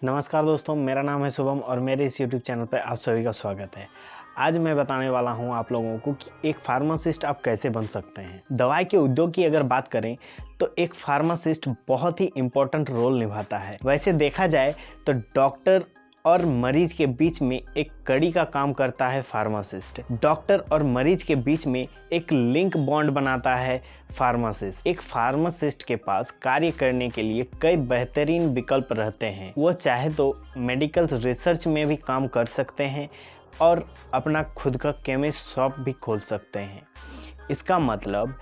नमस्कार दोस्तों, मेरा नाम है शुभम और मेरे इस YouTube चैनल पर आप सभी का स्वागत है। आज मैं बताने वाला हूं आप लोगों को कि एक फार्मासिस्ट आप कैसे बन सकते हैं। दवाई के उद्योग की अगर बात करें तो एक फार्मासिस्ट बहुत ही इम्पोर्टेंट रोल निभाता है। वैसे देखा जाए तो डॉक्टर और मरीज के बीच में एक कड़ी का काम करता है फार्मासिस्ट। डॉक्टर और मरीज के बीच में एक लिंक बॉन्ड बनाता है फार्मासिस्ट। एक फार्मासिस्ट के पास कार्य करने के लिए कई बेहतरीन विकल्प रहते हैं। वो चाहे तो मेडिकल रिसर्च में भी काम कर सकते हैं और अपना खुद का केमिस्ट शॉप भी खोल सकते हैं। इसका मतलब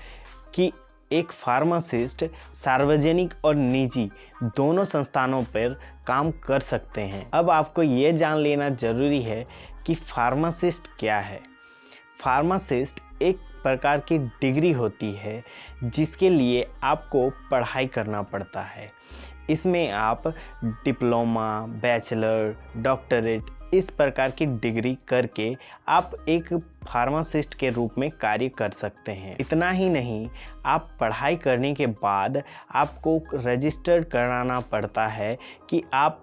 कि एक फार्मासिस्ट सार्वजनिक और निजी दोनों संस्थानों पर काम कर सकते हैं। अब आपको ये जान लेना जरूरी है कि फार्मासिस्ट क्या है। फार्मासिस्ट एक प्रकार की डिग्री होती है जिसके लिए आपको पढ़ाई करना पड़ता है। इसमें आप डिप्लोमा, बैचलर, डॉक्टरेट इस प्रकार की डिग्री करके आप एक फार्मासिस्ट के रूप में कार्य कर सकते हैं। इतना ही नहीं, आप पढ़ाई करने के बाद आपको रजिस्टर्ड कराना पड़ता है कि आप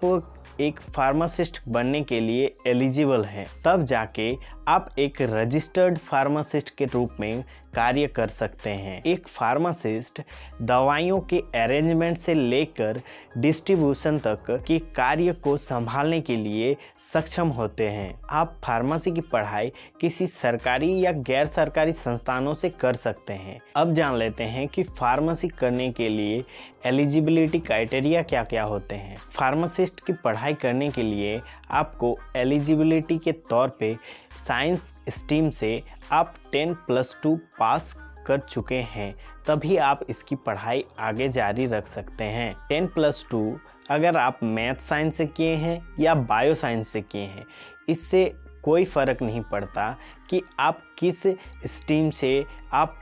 एक फार्मासिस्ट बनने के लिए एलिजिबल हैं। तब जाके आप एक रजिस्टर्ड फार्मासिस्ट के रूप में कार्य कर सकते हैं। एक फार्मासिस्ट दवाइयों के अरेंजमेंट से लेकर डिस्ट्रीब्यूशन तक के कार्य को संभालने के लिए सक्षम होते हैं। आप फार्मेसी की पढ़ाई किसी सरकारी या गैर सरकारी संस्थानों से कर सकते हैं। अब जान लेते हैं कि फार्मेसी करने के लिए एलिजिबिलिटी क्राइटेरिया क्या क्या होते हैं। फार्मासिस्ट की पढ़ाई करने के लिए आपको एलिजिबिलिटी के तौर पे साइंस स्ट्रीम से आप 10+2 पास कर चुके हैं, तभी आप इसकी पढ़ाई आगे जारी रख सकते हैं। 10+2 अगर आप मैथ साइंस से किए हैं या बायो साइंस से किए हैं, इससे कोई फ़र्क नहीं पड़ता कि आप किस स्ट्रीम से आप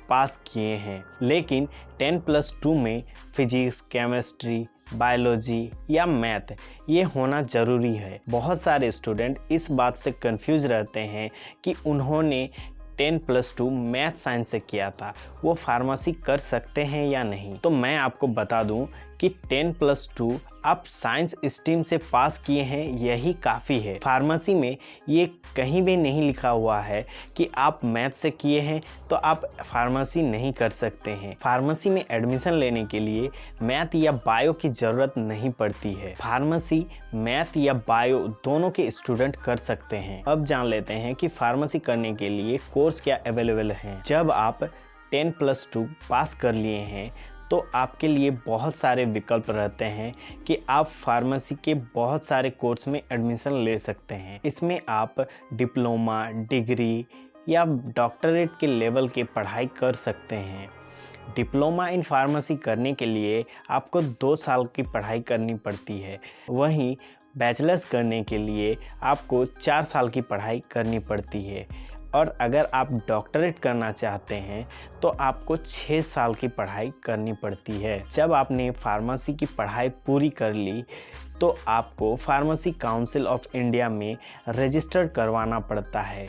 पास किए हैं। लेकिन 10+2 में फिजिक्स, केमिस्ट्री, बायोलॉजी या मैथ ये होना ज़रूरी है। बहुत सारे स्टूडेंट इस बात से कंफ्यूज रहते हैं कि उन्होंने 10+2 मैथ साइंस से किया था, वो फार्मेसी कर सकते हैं या नहीं। तो मैं आपको बता दूं कि 10+2 आप साइंस स्ट्रीम से पास किए हैं, यही काफ़ी है। फार्मेसी में ये कहीं भी नहीं लिखा हुआ है कि आप मैथ से किए हैं तो आप फार्मेसी नहीं कर सकते हैं। फार्मेसी में एडमिशन लेने के लिए मैथ या बायो की ज़रूरत नहीं पड़ती है। फार्मेसी मैथ या बायो दोनों के स्टूडेंट कर सकते हैं। अब जान लेते हैं कि फार्मेसी करने के लिए कोर्स क्या अवेलेबल हैं। जब आप 10+2 पास कर लिए हैं तो आपके लिए बहुत सारे विकल्प रहते हैं कि आप फार्मेसी के बहुत सारे कोर्स में एडमिशन ले सकते हैं। इसमें आप डिप्लोमा, डिग्री या डॉक्टरेट के लेवल की पढ़ाई कर सकते हैं। डिप्लोमा इन फार्मेसी करने के लिए आपको 2 साल की पढ़ाई करनी पड़ती है। वहीं बैचलर्स करने के लिए आपको 4 साल की पढ़ाई करनी पड़ती है। और अगर आप डॉक्टरेट करना चाहते हैं तो आपको 6 साल की पढ़ाई करनी पड़ती है। जब आपने फार्मेसी की पढ़ाई पूरी कर ली तो आपको फार्मेसी काउंसिल ऑफ इंडिया में रजिस्टर करवाना पड़ता है।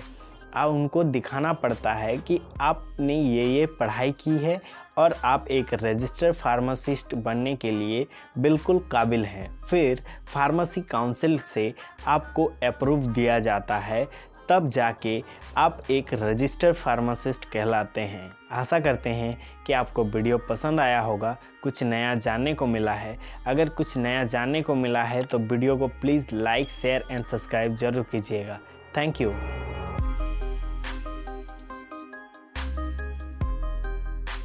अब उनको दिखाना पड़ता है कि आपने ये पढ़ाई की है और आप एक रजिस्टर्ड फार्मासिस्ट बनने के लिए बिल्कुल काबिल हैं। फिर फार्मेसी काउंसिल से आपको अप्रूव दिया जाता है, तब जाके आप एक रजिस्टर्ड फार्मासिस्ट कहलाते हैं। आशा करते हैं कि आपको वीडियो पसंद आया होगा, कुछ नया जानने को मिला है। अगर कुछ नया जानने को मिला है तो वीडियो को please like, share and subscribe जरूर कीजिएगा। Thank you.